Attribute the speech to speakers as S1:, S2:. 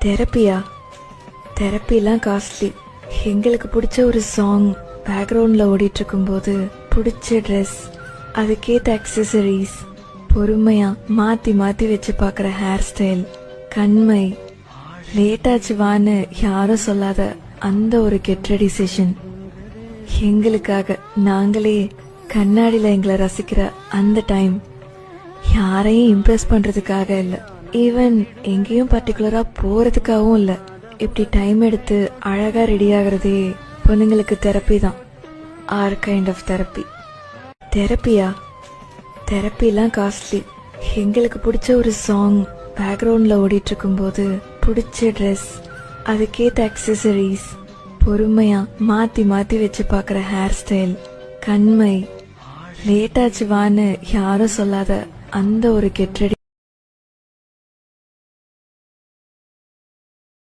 S1: தெரப்பியா? தெரப்பிலாம் காஸ்ட்லி. எங்களுக்கு பிடிச்ச ஒரு சாங் பேக்ரவுண்டில் ஓடிட்டு இருக்கும்போது பிடிச்ச ட்ரெஸ், அதுக்கேற்ற அக்சசரிஸ், பொறுமையா மாற்றி மாற்றி வச்சு பார்க்குற ஹேர் ஸ்டைல், கண்மை, லேட்டாச்சுவான்னு யாரும் சொல்லாத அந்த ஒரு கெட் ரெடி செஷன், எங்களுக்காக நாங்களே கண்ணாடியில் எங்களை ரசிக்கிற அந்த டைம், யாரையும் இம்ப்ரெஸ் பண்ணுறதுக்காக இல்லை, ஈவன் எங்கேயும் பர்டிகுலராக போகிறதுக்காகவும் இல்லை, இப்படி டைம் எடுத்து அழகாக ரெடி ஆகிறதே பொண்ணுங்களுக்கு தெரப்பி தான். Or kind of therapy. தெரப்பியா? தெரப்பிலாம் காஸ்ட்லி. எங்களுக்கு பிடிச்ச ஒரு சாங் பேக்ரவுண்டில் ஓடிட்டு இருக்கும்போது பிடிச்ச ட்ரெஸ், அதுக்கேற்ற அக்சசரிஸ், பொறுமையா மாற்றி மாற்றி வச்சு பார்க்குற ஹேர் ஸ்டைல், கண்மை, லேட்டாச்சுவான்னு யாரும் சொல்லாத அந்த ஒரு கெட் ரெடி